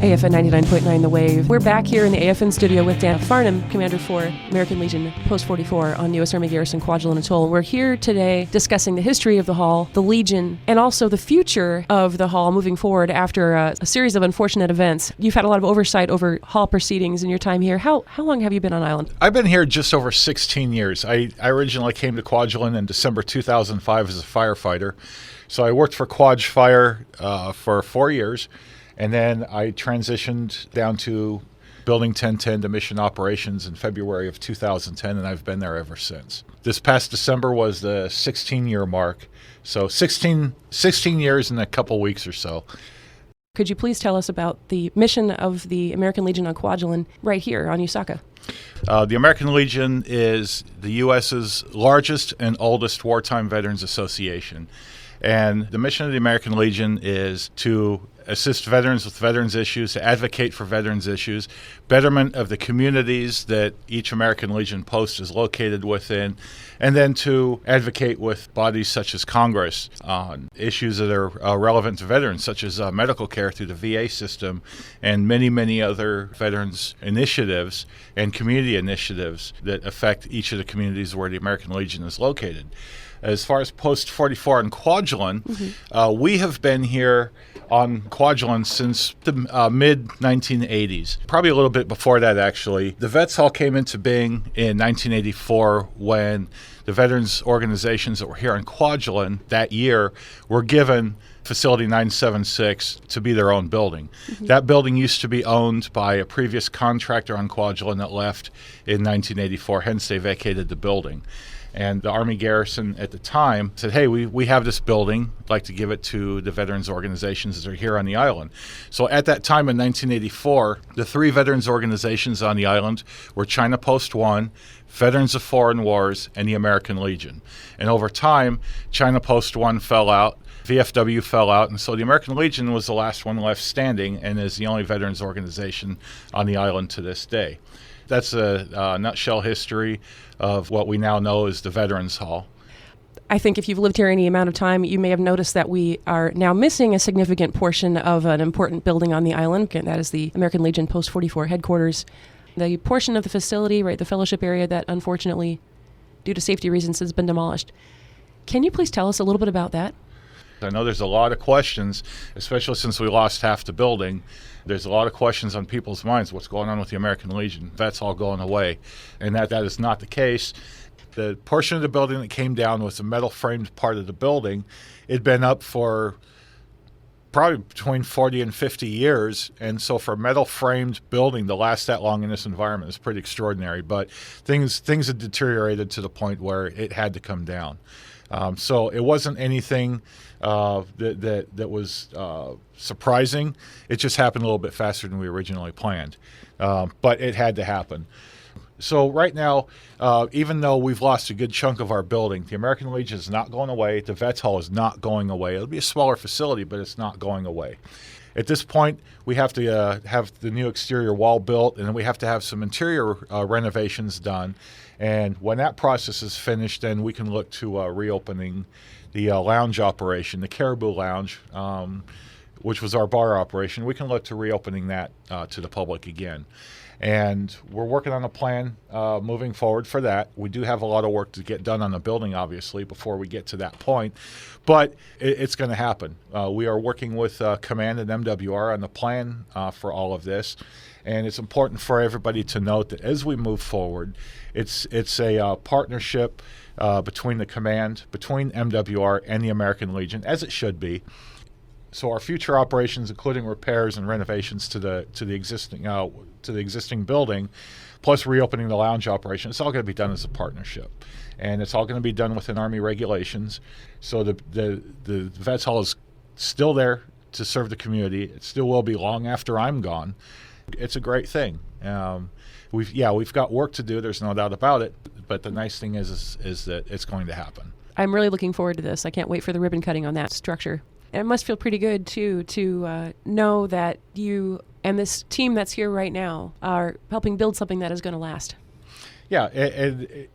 AFN 99.9 The Wave. We're back here in the AFN Studio with Dan Farnham, Commander for American Legion Post 44 on U.S. Army Garrison-Kwajalein Atoll. We're here today discussing the history of the Hall, the Legion, and also the future of the Hall moving forward after a series of unfortunate events. You've had a lot of oversight over Hall proceedings in your time here. How long have you been on island? I've been here just over 16 years. I originally came to Kwajalein in December 2005 as a firefighter. So I worked for Kwaj Fire for 4 years. And then I transitioned down to Building 1010 to Mission Operations in February of 2010, and I've been there ever since. This past December was the 16-year mark, so 16 years in a couple weeks or so. Could you please tell us about the mission of the American Legion on Kwajalein right here on Usaka? The American Legion is the U.S.'s largest and oldest wartime veterans association. And the mission of the American Legion is to assist veterans with veterans issues, to advocate for veterans issues, betterment of the communities that each American Legion post is located within, and then to advocate with bodies such as Congress on issues that are relevant to veterans, such as medical care through the VA system and many, many other veterans initiatives and community initiatives that affect each of the communities where the American Legion is located. As far as Post 44 on Kwajalein, we have been here on Kwajalein since the mid-1980s, probably a little bit before that, actually. The Vets Hall came into being in 1984 when the veterans organizations that were here on Kwajalein that year were given Facility 976 to be their own building. That building used to be owned by a previous contractor on Kwajalein that left in 1984, hence they vacated the building. And the Army Garrison at the time said, hey, we have this building. I'd like to give it to the veterans organizations that are here on the island. So at that time in 1984, the three veterans organizations on the island were China Post 1, Veterans of Foreign Wars, and the American Legion. And over time, China Post 1 fell out, VFW fell out, and so the American Legion was the last one left standing and is the only veterans organization on the island to this day. That's a nutshell history of what we now know as the Veterans Hall. I think if you've lived here any amount of time, you may have noticed that we are now missing a significant portion of an important building on the island, and that is the American Legion Post 44 headquarters. The portion of the facility, right, the fellowship area that unfortunately, due to safety reasons, has been demolished. Can you please tell us a little bit about that? I know there's a lot of questions, especially since we lost half the building. There's a lot of questions on people's minds. What's going on with the American Legion? Vets all going away. And that is not the case. The portion of the building that came down was the metal framed part of the building. It'd been up for probably between 40 and 50 years. And so for a metal framed building to last that long in this environment is pretty extraordinary. But things had deteriorated to the point where it had to come down. So it wasn't anything that was surprising. It just happened a little bit faster than we originally planned. But it had to happen. So right now, even though we've lost a good chunk of our building, the American Legion is not going away. The Vets Hall is not going away. It'll be a smaller facility, but it's not going away. At this point, we have to have the new exterior wall built, and then we have to have some interior renovations done. And when that process is finished, then we can look to reopening the lounge operation, the Caribou Lounge, which was our bar operation. We can look to reopening that to the public again. And we're working on a plan moving forward for that. We do have a lot of work to get done on the building, obviously, before we get to that point. But it's going to happen. We are working with Command and MWR on the plan for all of this. And it's important for everybody to note that as we move forward, it's a partnership between the Command, between MWR and the American Legion, as it should be. So our future operations, including repairs and renovations to the existing building, plus reopening the lounge operation, it's all going to be done as a partnership, and it's all going to be done within Army regulations. So the Vets Hall is still there to serve the community. It still will be long after I'm gone. It's a great thing. We've got work to do. There's no doubt about it. But the nice thing is that it's going to happen. I'm really looking forward to this. I can't wait for the ribbon cutting on that structure. It must feel pretty good, too, to know that you and this team that's here right now are helping build something that is going to last. Yeah,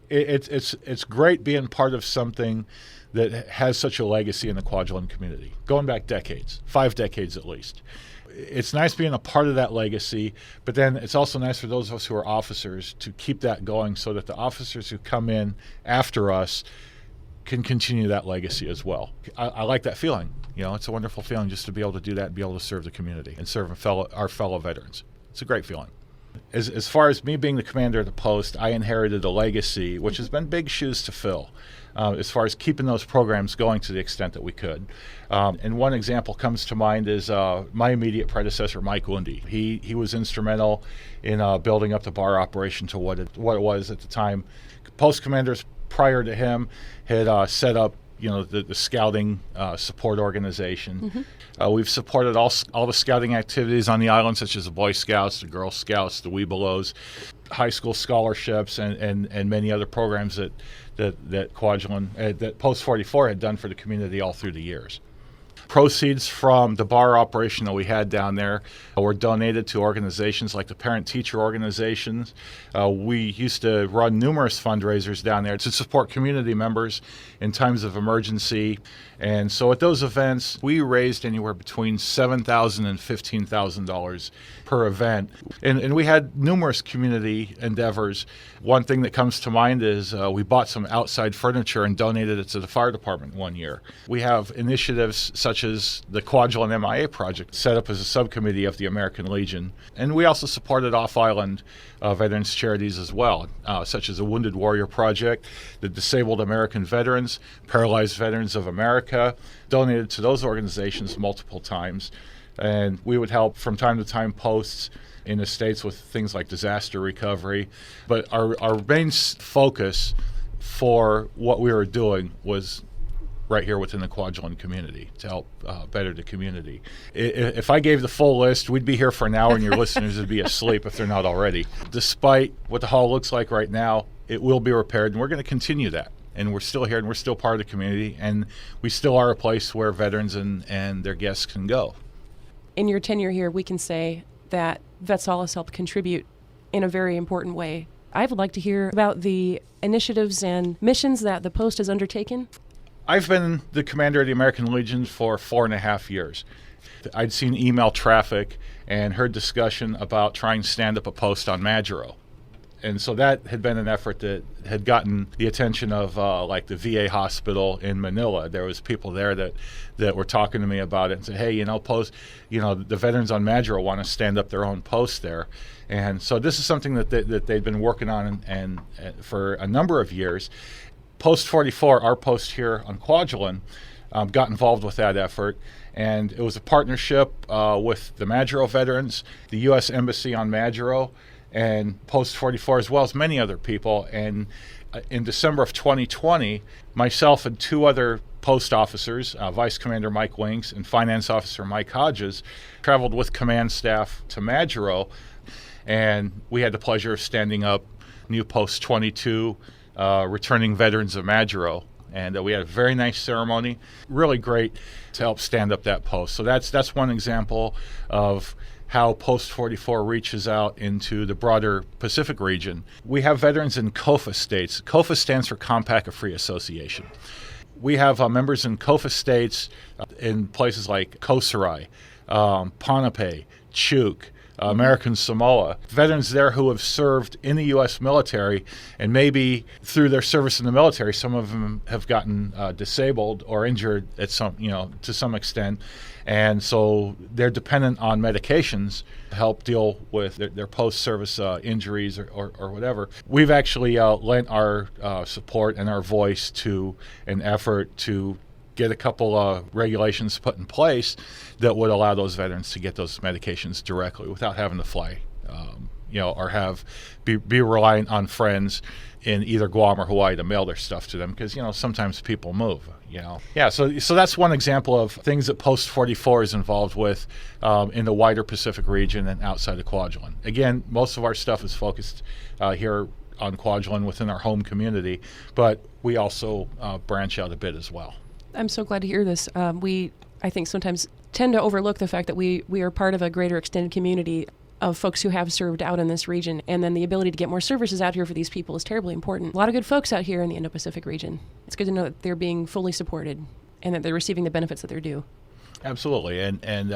it's great being part of something that has such a legacy in the Kwajalein community, going back decades, 5 decades at least. It's nice being a part of that legacy, but then it's also nice for those of us who are officers to keep that going so that the officers who come in after us can continue that legacy as well. I like that feeling. It's a wonderful feeling just to be able to do that and be able to serve the community and serve our fellow veterans. It's a great feeling. As far as me being the commander of the post, I inherited a legacy, which has been big shoes to fill, as far as keeping those programs going to the extent that we could. And one example comes to mind is my immediate predecessor, Mike Lundy. He was instrumental in building up the bar operation to what it was at the time. Post commanders prior to him had set up the scouting support organization. Mm-hmm. We've supported all the scouting activities on the island, such as the Boy Scouts, the Girl Scouts, the Webelos, high school scholarships, and many other programs that Kwajalein, that Post 44 had done for the community all through the years. Proceeds from the bar operation that we had down there were donated to organizations like the parent-teacher organizations. We used to run numerous fundraisers down there to support community members in times of emergency. And so at those events, we raised anywhere between $7,000 and $15,000 per event. And we had numerous community endeavors. One thing that comes to mind is we bought some outside furniture and donated it to the fire department one year. We have initiatives such as the Kwajalein MIA project, set up as a subcommittee of the American Legion. And we also supported off-island veterans charities as well, such as the Wounded Warrior Project, the Disabled American Veterans, Paralyzed Veterans of America, donated to those organizations multiple times. And we would help from time to time posts in the States with things like disaster recovery. But our main focus for what we were doing was right here within the Kwajalein community to help better the community. If I gave the full list, we'd be here for an hour and your listeners would be asleep if they're not already. Despite what the hall looks like right now, it will be repaired, and we're going to continue that. And we're still here, and we're still part of the community, and we still are a place where veterans and their guests can go. In your tenure here, we can say that Vets-All has helped contribute in a very important way. I would like to hear about the initiatives and missions that the post has undertaken. I've been the commander of the American Legion for 4.5 years. I'd seen email traffic and heard discussion about trying to stand up a post on Majuro. And so that had been an effort that had gotten the attention of like the VA hospital in Manila. There was people there that were talking to me about it and said, hey, the veterans on Majuro want to stand up their own post there. And so this is something that they'd been working on and for a number of years. Post 44, our post here on Kwajalein, got involved with that effort. And it was a partnership with the Majuro veterans, the U.S. Embassy on Majuro, and Post 44, as well as many other people. And in December of 2020, myself and 2 other post officers, Vice Commander Mike Winks and Finance Officer Mike Hodges, traveled with command staff to Majuro, and we had the pleasure of standing up new Post 22, returning veterans of Majuro. And we had a very nice ceremony, really great to help stand up that post. So that's one example of how Post 44 reaches out into the broader Pacific region. We have veterans in COFA states. COFA stands for Compact of Free Association. We have members in COFA states in places like Koh Sarai, Ponape, Chuuk, American Samoa, veterans there who have served in the U.S. military, and maybe through their service in the military, some of them have gotten disabled or injured at to some extent, and so they're dependent on medications to help deal with their post-service injuries or whatever. We've actually lent our support and our voice to an effort to get a couple of regulations put in place that would allow those veterans to get those medications directly without having to fly, or be reliant on friends in either Guam or Hawaii to mail their stuff to them, because sometimes people move. So that's one example of things that Post 44 is involved with in the wider Pacific region and outside of Kwajalein. Again, most of our stuff is focused here on Kwajalein within our home community, but we also branch out a bit as well. I'm so glad to hear this. I think, sometimes tend to overlook the fact that we are part of a greater extended community. of folks who have served out in this region, and then the ability to get more services out here for these people is terribly important. A lot of good folks out here in the Indo-Pacific region. It's good to know that they're being fully supported and that they're receiving the benefits that they're due. Absolutely, and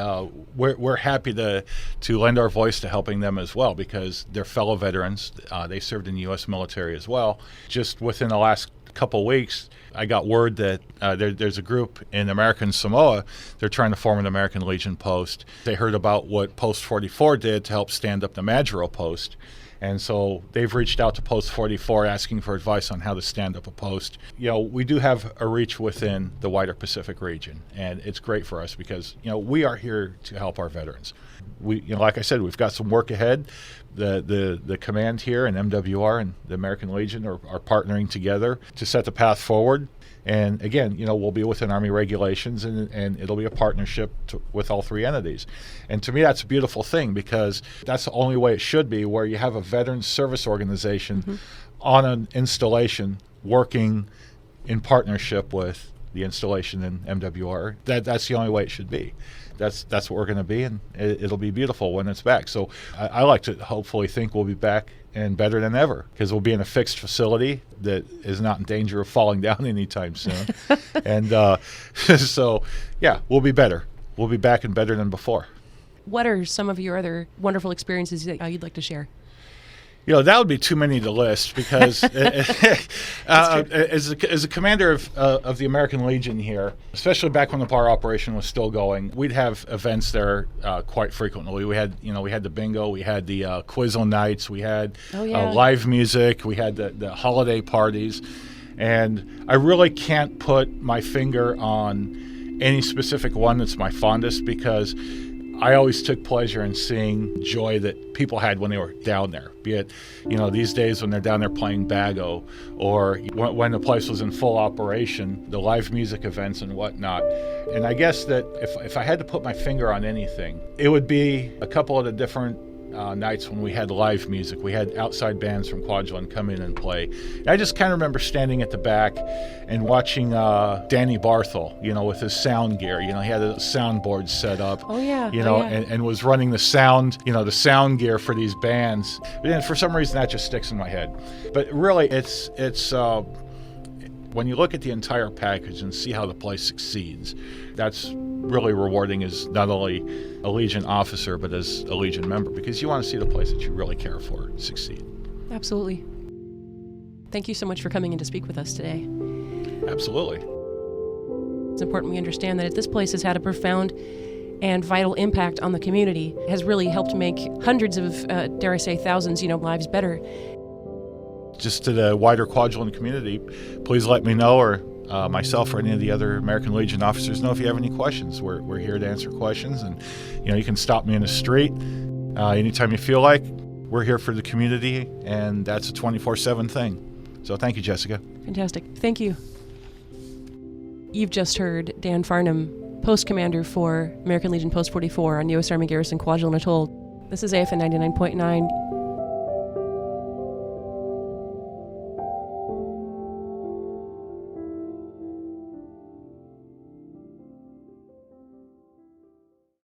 we're happy to lend our voice to helping them as well, because they're fellow veterans. They served in the U.S. military as well. Just within the last couple weeks, I got word that there's a group in American Samoa. They're trying to form an American Legion post. They heard about what Post 44 did to help stand up the Majuro post. And so they've reached out to Post 44 asking for advice on how to stand up a post. We do have a reach within the wider Pacific region, and it's great for us because, we are here to help our veterans. We, like I said, we've got some work ahead. The command here and MWR and the American Legion are partnering together to set the path forward. And again, we'll be within Army regulations, and it'll be a partnership with all three entities. And to me, that's a beautiful thing, because that's the only way it should be, where you have a veterans service organization on an installation working in partnership with the installation in MWR. That's the only way it should be. That's what we're going to be, and it'll be beautiful when it's back. So I like to hopefully think we'll be back and better than ever, because we'll be in a fixed facility that is not in danger of falling down anytime soon. And so, yeah, we'll be better. We'll be back and better than before. What are some of your other wonderful experiences that you'd like to share? That would be too many to list, because as a commander of the American Legion here, especially back when the bar operation was still going, we'd have events there quite frequently. We had the bingo, we had the Quizzo nights, we had live music, we had the holiday parties, and I really can't put my finger on any specific one that's my fondest, because I always took pleasure in seeing joy that people had when they were down there, be it, these days when they're down there playing Bago, or when the place was in full operation, the live music events and whatnot. And I guess that if I had to put my finger on anything, it would be a couple of the different nights when we had live music. We had outside bands from Kwajalein come in and play. And I just kind of remember standing at the back and watching Danny Barthel, with his sound gear. He had a soundboard set up. And was running the sound, the sound gear for these bands. And for some reason that just sticks in my head. But really, it's when you look at the entire package and see how the place succeeds, that's really rewarding as not only a Legion officer, but as a Legion member, because you want to see the place that you really care for succeed. Absolutely. Thank you so much for coming in to speak with us today. Absolutely. It's important we understand that this place has had a profound and vital impact on the community. It has really helped make hundreds of, dare I say, thousands, lives better. Just to the wider Kwajalein community, please let me know, or myself or any of the other American Legion officers know if you have any questions. We're here to answer questions, and you can stop me in the street anytime you feel like. We're here for the community, and that's a 24/7 thing. So thank you, Jessica. Fantastic. Thank you. You've just heard Dan Farnham, Post Commander for American Legion Post 44 on U.S. Army Garrison-Kwajalein Atoll. This is AFN 99.9.